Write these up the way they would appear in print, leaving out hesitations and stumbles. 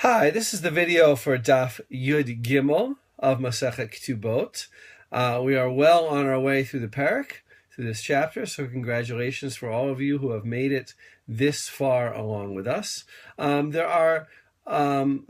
Hi, this is the video for Daf Yod Gimmel of Masechet Ketubot. We are well on our way through the parak, through this chapter, so congratulations for all of you who have made it this far along with us. There are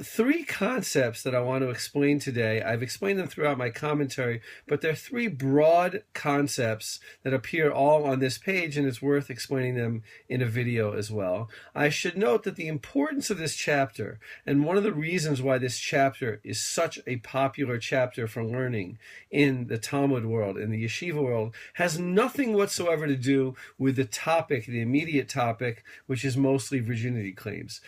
three concepts that I want to explain today. I've explained them throughout my commentary, but they're three broad concepts that appear all on this page, and it's worth explaining them in a video as well. I should note that the importance of this chapter, and one of the reasons why this chapter is such a popular chapter for learning in the Talmud world, in the yeshiva world, has nothing whatsoever to do with the topic, the immediate topic, which is mostly virginity claims.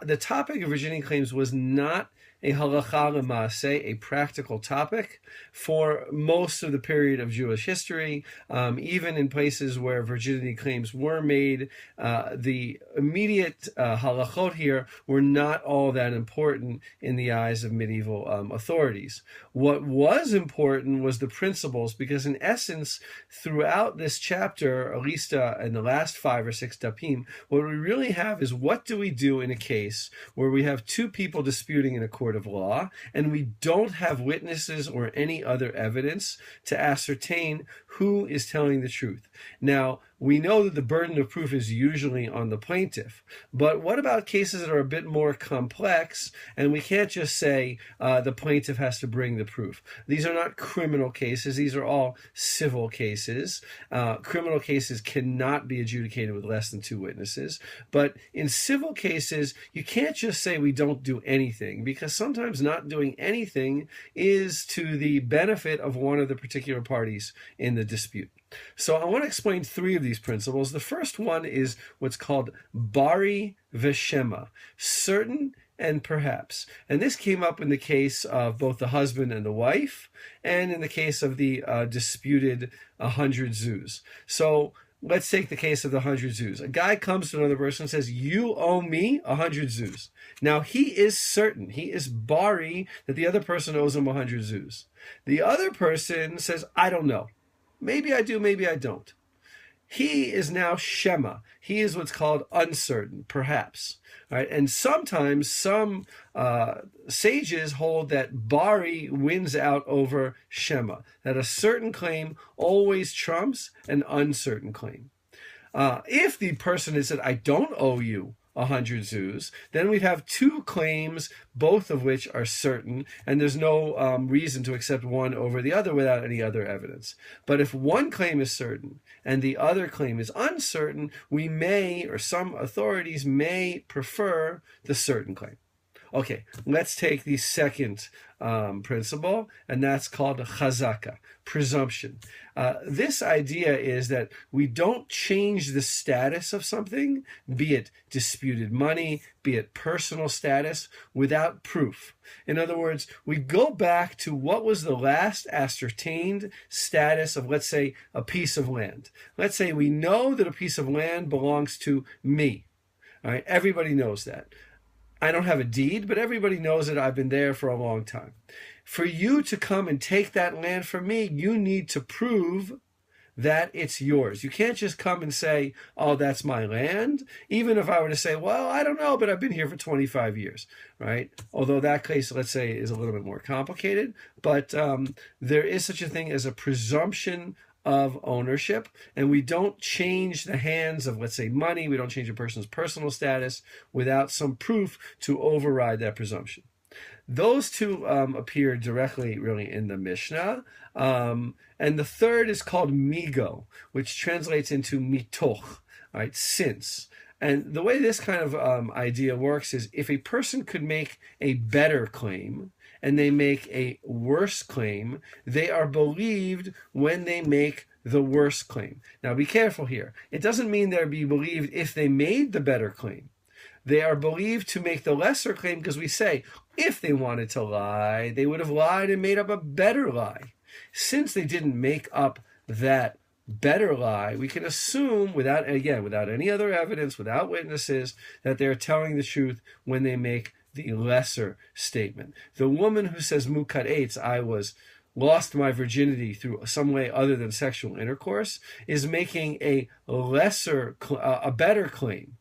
The topic of virginity claims was not a halacha l'maaseh, a practical topic for most of the period of Jewish history. Even in places where virginity claims were made, the immediate halachot here were not all that important in the eyes of medieval authorities. What was important was the principles, because in essence, throughout this chapter, at least in the last 5 or 6 dapim, what we really have is what do we do in a case where we have two people disputing in a court of law, and we don't have witnesses or any other evidence to ascertain who is telling the truth. Now, we know that the burden of proof is usually on the plaintiff, but what about cases that are a bit more complex, and we can't just say the plaintiff has to bring the proof? These are not criminal cases, these are all civil cases. Criminal cases cannot be adjudicated with less than 2 witnesses, but in civil cases, you can't just say we don't do anything, because sometimes not doing anything is to the benefit of one of the particular parties in the dispute. So I want to explain 3 of these principles. The first one is what's called bari v'shema, certain and perhaps. And this came up in the case of both the husband and the wife, and in the case of the disputed 100 zuz. So let's take the case of the 100 zuz. A guy comes to another person and says, you owe me 100 zuz. Now, he is certain, he is bari, that the other person owes him 100 zuz. The other person says, I don't know. Maybe I do, maybe I don't. He is now shema. He is what's called uncertain, perhaps. Right? And sometimes some sages hold that bari wins out over shema, that a certain claim always trumps an uncertain claim. If the person has said, I don't owe you 100 zuz, then we'd have 2 claims, both of which are certain, and there's no reason to accept one over the other without any other evidence. But if one claim is certain and the other claim is uncertain, we may, or some authorities may, prefer the certain claim. Okay, let's take the second principle, and that's called chazaka, presumption. This idea is that we don't change the status of something, be it disputed money, be it personal status, without proof. In other words, we go back to what was the last ascertained status of, let's say, a piece of land. Let's say we know that a piece of land belongs to me. All right, everybody knows that. I don't have a deed, but everybody knows that I've been there for a long time. For you to come and take that land from me, you need to prove that it's yours. You can't just come and say, oh, that's my land. Even if I were to say, well, I don't know, but I've been here for 25 years, right? Although that case, let's say, is a little bit more complicated. But there is such a thing as a presumption of ownership, and we don't change the hands of, let's say, money, we don't change a person's personal status without some proof to override that presumption. Those 2 appear directly, really, in the Mishnah. And the third is called migo, which translates into mitoch, right, since. And the way this kind of idea works is if a person could make a better claim, and they make a worse claim, they are believed when they make the worse claim. Now be careful here. It doesn't mean they'll be believed if they made the better claim. They are believed to make the lesser claim because we say, if they wanted to lie, they would have lied and made up a better lie. Since they didn't make up that better lie, we can assume, without any other evidence, without witnesses, that they're telling the truth when they make the lesser statement. The woman who says mukat eitz, I lost my virginity through some way other than sexual intercourse, is making a better claim.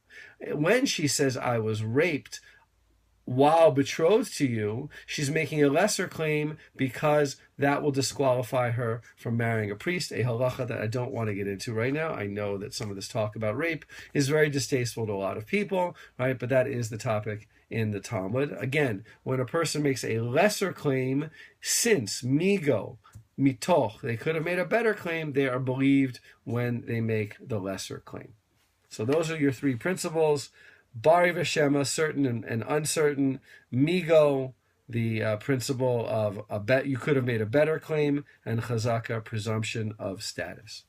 When she says I was raped, while betrothed to you, she's making a lesser claim because that will disqualify her from marrying a priest, a halacha that I don't want to get into right now. I know that some of this talk about rape is very distasteful to a lot of people, right? But that is the topic in the Talmud. Again, when a person makes a lesser claim, since migo, mitoch, they could have made a better claim, they are believed when they make the lesser claim. So those are your three principles. Bari v'shema, certain and uncertain. Migo, the principle of you could have made a better claim. And chazaka, presumption of status.